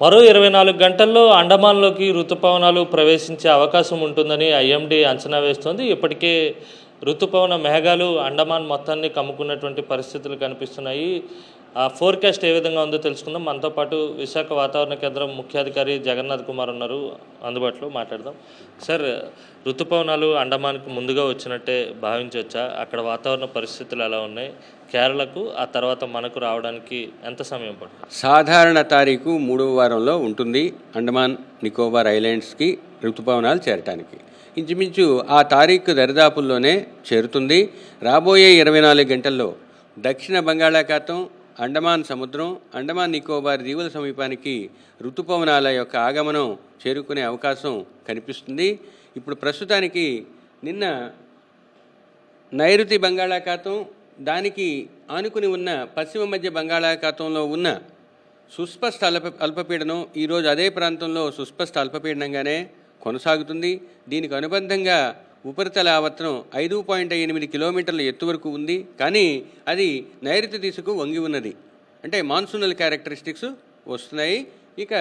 మరో 24 గంటల్లో అండమాన్లోకి రుతుపవనాలు ప్రవేశించే అవకాశం ఉంటుందని ఐఎండీ అంచనా వేస్తోంది. ఇప్పటికే రుతుపవన మేఘాలు అండమాన్ మొత్తాన్ని కమ్ముకున్నటువంటి పరిస్థితులు కనిపిస్తున్నాయి. ఆ ఫోర్కాస్ట్ ఏ విధంగా ఉందో తెలుసుకుందాం. మనతో పాటు విశాఖ వాతావరణ కేంద్రం ముఖ్యాధికారి జగన్నాథ్ కుమార్ ఉన్నారు, అందుబాటులో మాట్లాడదాం. సార్, రుతుపవనాలు అండమాన్కి ముందుగా వచ్చినట్టే భావించవచ్చా? అక్కడ వాతావరణ పరిస్థితులు ఎలా ఉన్నాయి? కేరళకు ఆ తర్వాత మనకు రావడానికి ఎంత సమయం పడుతుంది? సాధారణ తారీఖు 3వ వారంలో ఉంటుంది అండమాన్ నికోబార్ ఐలాండ్స్కి రుతుపవనాలు చేరటానికి. ఇంచుమించు ఆ తారీఖు దరిదాపుల్లోనే చేరుతుంది. రాబోయే 24 గంటల్లో దక్షిణ బంగాళాఖాతం, అండమాన్ సముద్రం, అండమాన్ నికోబార్ దీవుల సమీపానికి రుతుపవనాల యొక్క ఆగమనం చేరుకునే అవకాశం కనిపిస్తుంది. ఇప్పుడు ప్రస్తుతానికి నిన్న నైరుతి బంగాళాఖాతం, దానికి ఆనుకుని ఉన్న పశ్చిమ మధ్య బంగాళాఖాతంలో ఉన్న సుస్పష్ట అల్పపీడనం ఈరోజు అదే ప్రాంతంలో సుస్పష్ట అల్పపీడనంగానే కొనసాగుతుంది. దీనికి అనుబంధంగా ఉపరితల ఆవర్తనం 5.8 కిలోమీటర్ల ఎత్తు వరకు ఉంది. కానీ అది నైరుతి దిశకు వంగి ఉన్నది, అంటే మాన్సూనల్ క్యారెక్టరిస్టిక్స్ వస్తున్నాయి. ఇక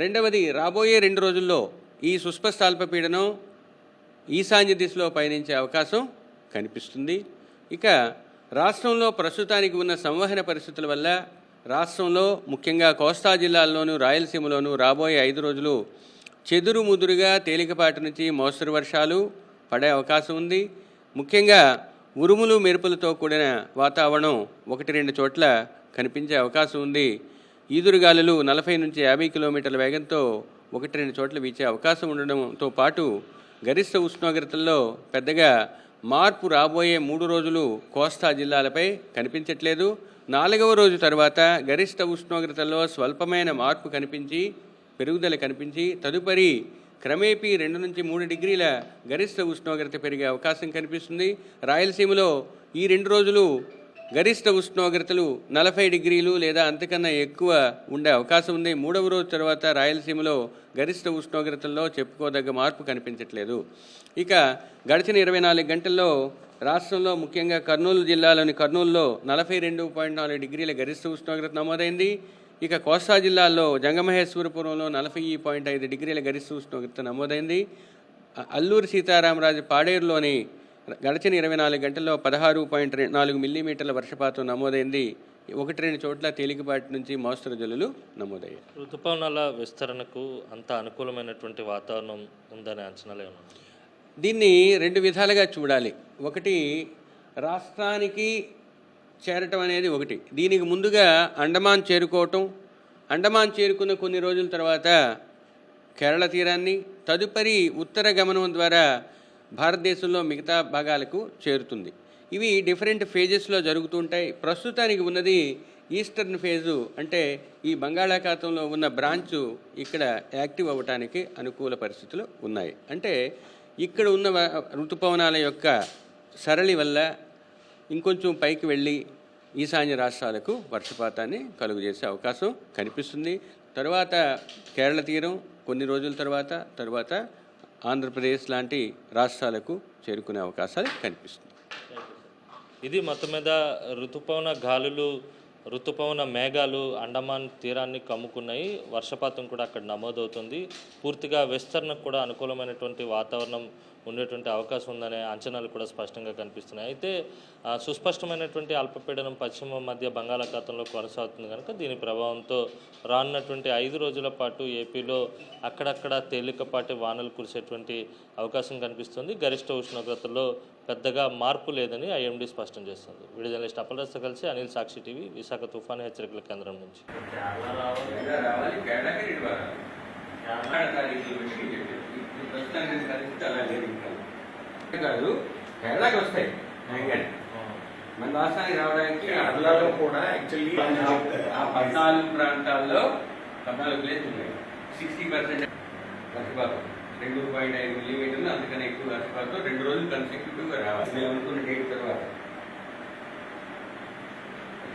రెండవది, రాబోయే 2 రోజుల్లో ఈ సుస్పష్ట అల్పపీడనం ఈశాన్య దిశలో పయనించే అవకాశం కనిపిస్తుంది. ఇక రాష్ట్రంలో ప్రస్తుతానికి ఉన్న సంవహన పరిస్థితుల వల్ల రాష్ట్రంలో ముఖ్యంగా కోస్తా జిల్లాల్లోనూ రాయలసీమలోనూ రాబోయే 5 రోజులు చెదురుముదురుగా తేలికపాటి నుంచి మోస్తరు వర్షాలు పడే అవకాశం ఉంది. ముఖ్యంగా ఉరుములు మెరుపులతో కూడిన వాతావరణం 1-2 చోట్ల కనిపించే అవకాశం ఉంది. ఈదురుగాలులు 40 నుంచి 50 కిలోమీటర్ల వేగంతో 1-2 చోట్ల వీచే అవకాశం ఉండడంతో పాటు గరిష్ట ఉష్ణోగ్రతల్లో పెద్దగా మార్పు రాబోయే 3 రోజులు కోస్తా జిల్లాలపై కనిపించట్లేదు. 4వ రోజు తర్వాత గరిష్ట ఉష్ణోగ్రతల్లో స్వల్పమైన మార్పు కనిపించి, పెరుగుదల కనిపించి, తదుపరి క్రమేపీ 2 నుంచి 3 డిగ్రీల గరిష్ట ఉష్ణోగ్రత పెరిగే అవకాశం కనిపిస్తుంది. రాయలసీమలో ఈ 2 రోజులు గరిష్ట ఉష్ణోగ్రతలు 40 డిగ్రీలు లేదా అంతకన్నా ఎక్కువ ఉండే అవకాశం ఉంది. 3వ రోజు తర్వాత రాయలసీమలో గరిష్ట ఉష్ణోగ్రతల్లో చెప్పుకోదగ్గ మార్పు కనిపించట్లేదు. ఇక గడిచిన 24 గంటల్లో రాష్ట్రంలో ముఖ్యంగా కర్నూలు జిల్లాలోని కర్నూలులో 42.4 డిగ్రీల గరిష్ట ఉష్ణోగ్రత నమోదైంది. ఇక కోస్తా జిల్లాల్లో జంగమహేశ్వరపురంలో 40.5 డిగ్రీల గరిష్ట ఉష్ణోగ్రత నమోదైంది. అల్లూరు సీతారామరాజు పాడేరులోని గడిచిన 24 గంటల్లో 16.4 మిల్లీమీటర్ల వర్షపాతం నమోదైంది. 1-2 చోట్ల తేలికపాటి నుంచి మోస్తరు జల్లులు నమోదయ్యాయి. రుతుపవనాల విస్తరణకు అంత అనుకూలమైనటువంటి వాతావరణం ఉందనే అంచనాలే ఉన్నాయి. దీన్ని 2 విధాలుగా చూడాలి. ఒకటి, రాష్ట్రానికి చేరటం అనేది ఒకటి. దీనికి ముందుగా అండమాన్ చేరుకోవటం, అండమాన్ చేరుకున్న కొన్ని రోజుల తర్వాత కేరళ తీరాన్ని, తదుపరి ఉత్తర గమనం ద్వారా భారతదేశంలో మిగతా భాగాలకు చేరుతుంది. ఇవి డిఫరెంట్ ఫేజెస్లో జరుగుతుంటాయి. ప్రస్తుతానికి ఉన్నది ఈస్టర్న్ ఫేజు, అంటే ఈ బంగాళాఖాతంలో ఉన్న బ్రాంచు ఇక్కడ యాక్టివ్ అవ్వటానికి అనుకూల పరిస్థితులు ఉన్నాయి. అంటే ఇక్కడ ఉన్న ఋతుపవనాల యొక్క సరళి వల్ల ఇంకొంచెం పైకి వెళ్ళి ఈశాన్య రాష్ట్రాలకు వర్షపాతాన్ని కలుగజేసే అవకాశం కనిపిస్తుంది. తర్వాత కేరళ తీరం కొన్ని రోజుల తర్వాత ఆంధ్రప్రదేశ్ లాంటి రాష్ట్రాలకు చేరుకునే అవకాశాలు కనిపిస్తుంది. ఇది మొత్తం మీద ఋతుపవన గాలులు, ఋతుపవన మేఘాలు అండమాన్ తీరాన్ని కమ్ముకున్నాయి. వర్షపాతం కూడా అక్కడ నమోదవుతుంది. పూర్తిగా విస్తరణకు కూడా అనుకూలమైనటువంటి వాతావరణం ఉండేటువంటి అవకాశం ఉందనే అంచనాలు కూడా స్పష్టంగా కనిపిస్తున్నాయి. అయితే సుస్పష్టమైనటువంటి అల్పపీడనం పశ్చిమ మధ్య బంగాళాఖాతంలో కొనసాగుతుంది కనుక దీని ప్రభావంతో రానున్నటువంటి 5 రోజుల పాటు ఏపీలో అక్కడక్కడ తేలికపాటి వానలు కురిసేటువంటి అవకాశం కనిపిస్తుంది. గరిష్ట ఉష్ణోగ్రతల్లో పెద్దగా మార్పు లేదని ఐఎండీ స్పష్టం చేస్తుంది. వీడియో జర్నలిస్ట్ అప్పలరాజుతో కలిసి అనిల్, సాక్షి టీవీ, విశాఖ తుఫాను హెచ్చరికల కేంద్రం నుంచి. కాదు, కేరళకి వస్తాయి మన రాష్ట్రానికి రావడానికి కేరళలో కూడా యాక్చువల్లీ ఆ 14 ప్రాంతాల్లో 14 ప్లేస్ ఉన్నాయి. 60% వర్షపాతం, 2.5 మిల్లీమీటర్లు అంతకన్నా ఎక్కువ వర్షపాతం 2 రోజులు కన్సెక్యూటివ్గా రావాలి అనుకున్న డేట్ తర్వాత.